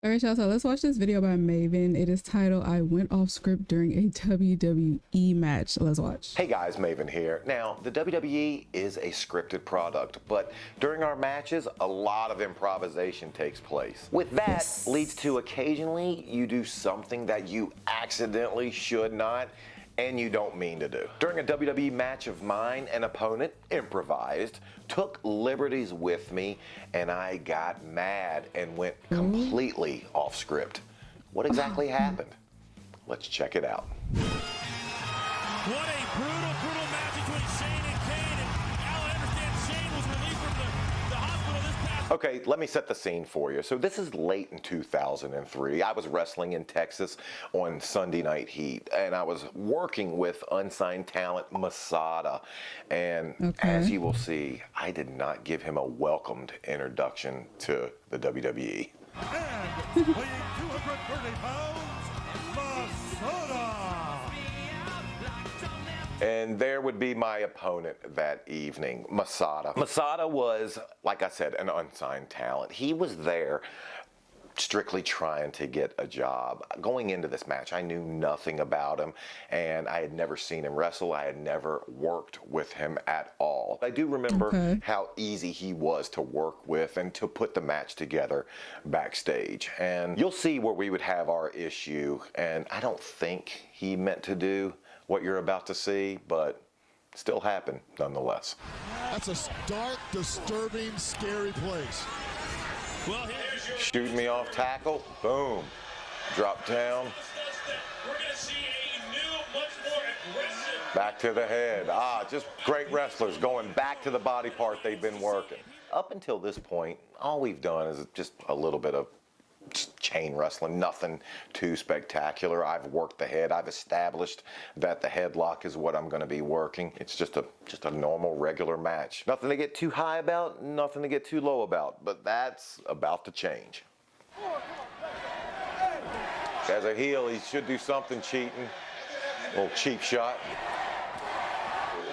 All right, y'all, so let's watch this video by Maven. It is titled, I Went Off Script During a WWE Match. Let's watch. Hey guys, Maven here. Now, the WWE is a scripted product, but during our matches, a lot of improvisation takes place. With that, leads to occasionally you do something that you accidentally should not, and you don't mean to do. During a WWE match of mine, an opponent improvised, took liberties with me, and I got mad and went completely off script. What exactly happened? Let's check it out. What a brutal match between Shane and Kane. And Al, I understand Shane was released from the hospital this past... Okay, let me set the scene for you. So this is late in 2003. I was wrestling in Texas on Sunday Night Heat, and I was working with unsigned talent Masada. And as you will see, I did not give him a welcomed introduction to the WWE. And weighing 230 pounds, Masada. And there would be my opponent that evening, Masada. Masada was, like I said, an unsigned talent. He was there strictly trying to get a job. Going into this match, I knew nothing about him, and I had never seen him wrestle. I had never worked with him at all. I do remember how easy he was to work with and to put the match together backstage. And you'll see where we would have our issue, and I don't think he meant to do what you're about to see, but still happened nonetheless. That's a dark, disturbing, scary place. Well, Shoot me off tackle, boom, drop down. we're going to see a new, much more aggressive... Back to the head. Just great wrestlers going back to the body part they've been working. Up until this point, all we've done is just a little bit of chain wrestling, nothing too spectacular. I've worked the head. I've established that the headlock is what I'm going to be working. It's just a normal, regular match. Nothing to get too high about, nothing to get too low about, but that's about to change. As a heel, he should do something cheating. A little cheap shot.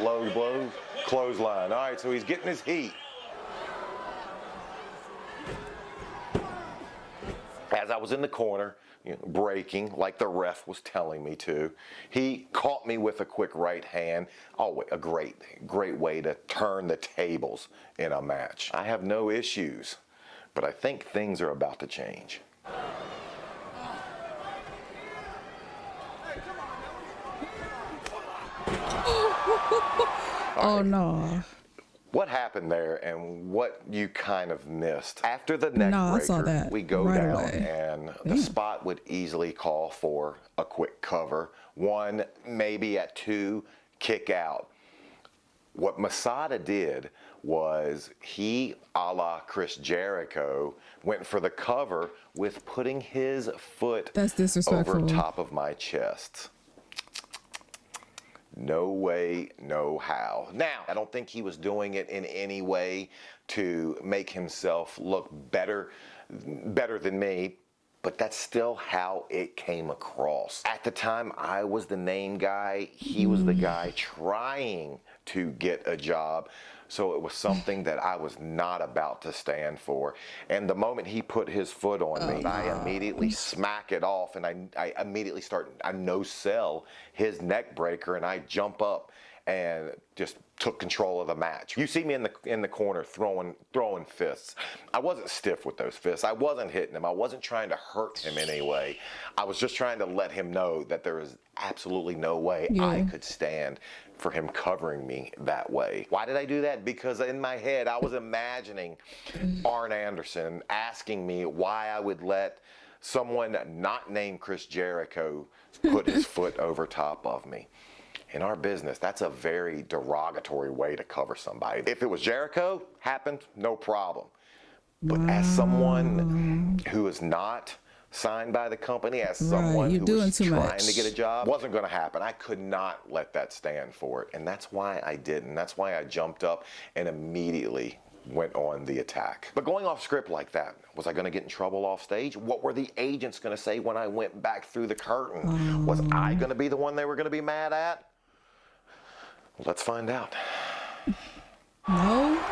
Low blow, clothesline. All right, so he's getting his heat. As I was in the corner, breaking like the ref was telling me to, he caught me with a quick right hand. Oh, a great way to turn the tables in a match. I have no issues, but I think things are about to change. Oh no. What happened there and what you kind of missed. After the neck I breaker, saw that we go right down away. and the spot would easily call for a quick cover. 1, maybe at 2, kick out. What Masada did was he, a la Chris Jericho, went for the cover with putting his foot That's disrespectful. over top of my chest. No way, no how. Now, I don't think he was doing it in any way to make himself look better than me, but that's still how it came across. At the time, I was the name guy. He was the guy trying to get a job. So it was something that I was not about to stand for. And the moment he put his foot on me, I immediately smack it off, and I immediately I no-sell his neck breaker, and I jump up and just took control of the match. You see me in the corner throwing fists. I wasn't stiff with those fists. I wasn't hitting him. I wasn't trying to hurt him in any way. I was just trying to let him know that there is absolutely no way I could stand for him covering me that way. Why did I do that? Because in my head, I was imagining Arn Anderson asking me why I would let someone not named Chris Jericho put his foot over top of me. In our business, that's a very derogatory way to cover somebody. If it was Jericho, happened, no problem. But as someone who is not signed by the company, as someone who was trying to get a job, wasn't going to happen. I could not let that stand for it, and that's why I didn't. That's why I jumped up and immediately went on the attack. But going off script like that, was I going to get in trouble off stage? What were the agents going to say when I went back through the curtain? Was I going to be the one they were going to be mad at? Let's find out. No.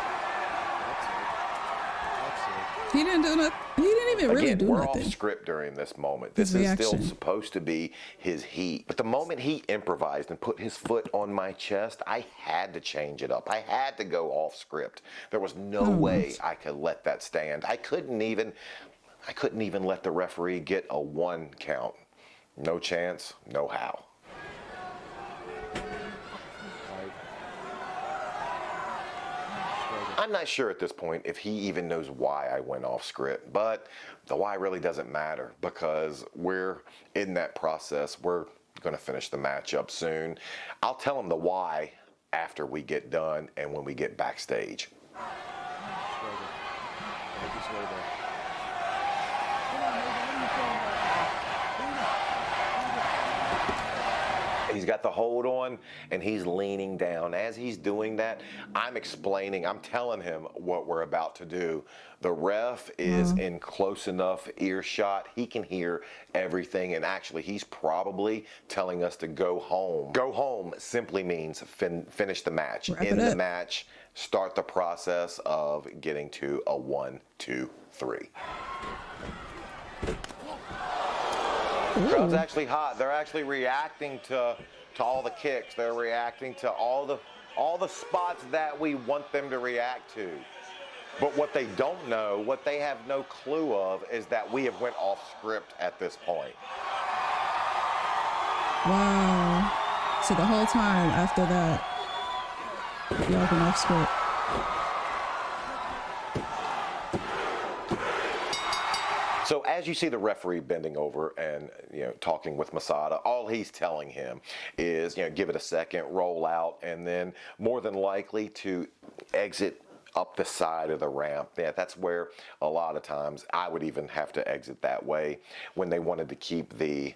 He didn't do nothing. He didn't even really Again, do we're nothing. off script during this moment. His This is still reaction. supposed to be his heat. But the moment he improvised and put his foot on my chest, I had to change it up. I had to go off script. There was no way I could let that stand. I couldn't even let the referee get a 1 count. No chance, no how. I'm not sure at this point if he even knows why I went off script, but the why really doesn't matter because we're in that process. We're going to finish the match up soon. I'll tell him the why after we get done and when we get backstage. He's got the hold on and he's leaning down. As he's doing that, I'm explaining, I'm telling him what we're about to do. The ref is in close enough earshot. He can hear everything, and actually he's probably telling us to go home. Go home simply means finish the match. End the match, start the process of getting to a 1, 2, 3. The crowd's actually hot. They're actually reacting to all the kicks. They're reacting to all the spots that we want them to react to. But what they don't know, what they have no clue of, is that we have went off script at this point. Wow. So the whole time after that, y'all been off script. So as you see the referee bending over and talking with Masada, all he's telling him is give it a second, roll out, and then more than likely to exit up the side of the ramp. Yeah, that's where a lot of times I would even have to exit that way when they wanted to keep the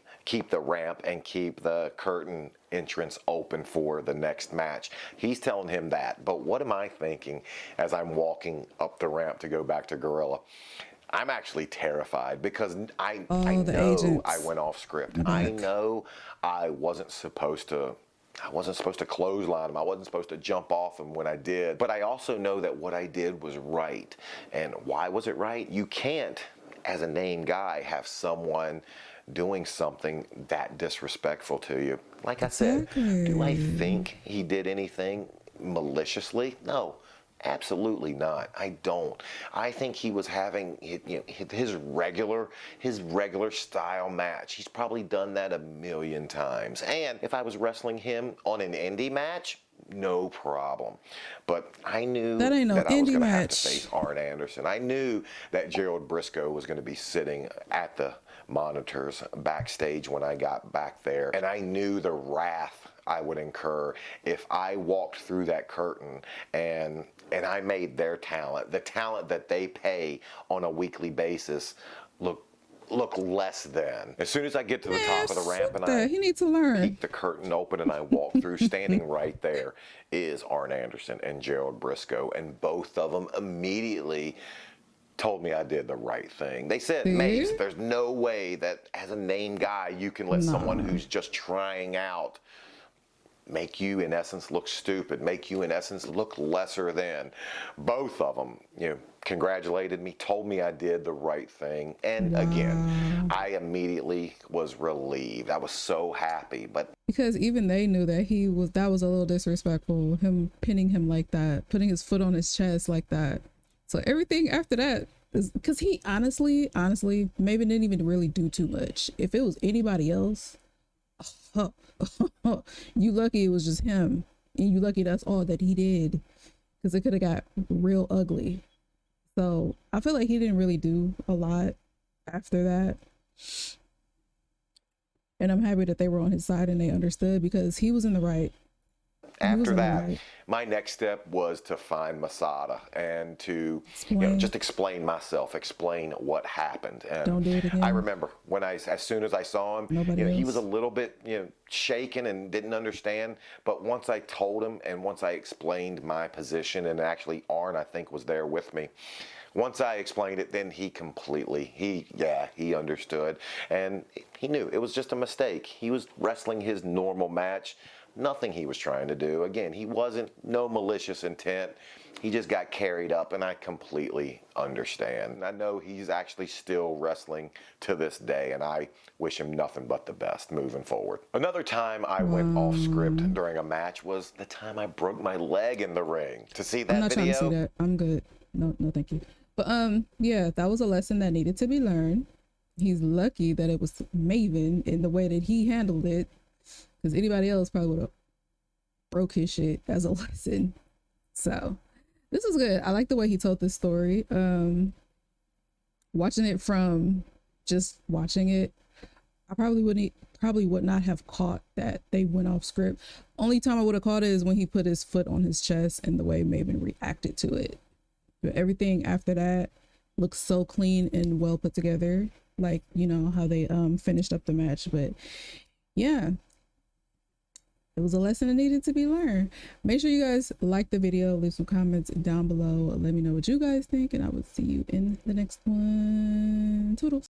ramp and keep the curtain entrance open for the next match. He's telling him that. But what am I thinking as I'm walking up the ramp to go back to Gorilla? I'm actually terrified because I know I went off script. I know I wasn't supposed to clothesline him. I wasn't supposed to jump off him when I did. But I also know that what I did was right. And why was it right? You can't, as a named guy, have someone doing something that disrespectful to you. Like I said, do I think he did anything maliciously? No. Absolutely not. I don't. I think he was having his regular style match. He's probably done that a million times. And if I was wrestling him on an indie match, no problem. But I knew that I was going to have to face Arn Anderson. I knew that Gerald Briscoe was going to be sitting at the monitors backstage when I got back there. And I knew the wrath I would incur if I walked through that curtain and I made their talent, the talent that they pay on a weekly basis, look less than. As soon as I get to the top of the ramp and he needs to learn. Peek the curtain open and I walk through, standing right there is Arn Anderson and Gerald Briscoe, and both of them immediately told me I did the right thing. They said, Mace, there's no way that as a named guy you can let someone who's just trying out make you in essence look stupid, make you in essence look lesser than. Both of them, congratulated me, told me I did the right thing. And again, I immediately was relieved. I was so happy. But because even they knew that that was a little disrespectful, him pinning him like that, putting his foot on his chest like that. So everything after that is because he honestly, maybe didn't even really do too much. If it was anybody else, you lucky it was just him, and you lucky that's all that he did, because it could have got real ugly. So I feel like he didn't really do a lot after that, and I'm happy that they were on his side and they understood, because he was in the right. After that, my next step was to find Masada and to just explain myself, explain what happened. And don't do it again. I remember when as soon as I saw him, he was a little bit shaken and didn't understand. But once I told him and once I explained my position, and actually Arn, I think, was there with me. Once I explained it, then he understood, and he knew it was just a mistake. He was wrestling his normal match. nothing he was trying to do. Again, he wasn't, no malicious intent. He just got carried up, and I completely understand. I know he's actually still wrestling to this day, and I wish him nothing but the best moving forward. Another time I went off script during a match was the time I broke my leg in the ring. To see that I'm not video, trying to see that. I'm good. No, thank you. But yeah, that was a lesson that needed to be learned. He's lucky that it was Maven in the way that he handled it, because anybody else probably would have broke his shit as a lesson. So this was good. I like the way he told this story. Watching it from just watching it, I probably would not have caught that they went off script. Only time I would have caught it is when he put his foot on his chest and the way Maven reacted to it. But everything after that looks so clean and well put together, like, you know, how they finished up the match. But yeah, it was a lesson that needed to be learned. Make sure you guys like the video, leave some comments down below, let me know what you guys think, and I will see you in the next one. Toodles.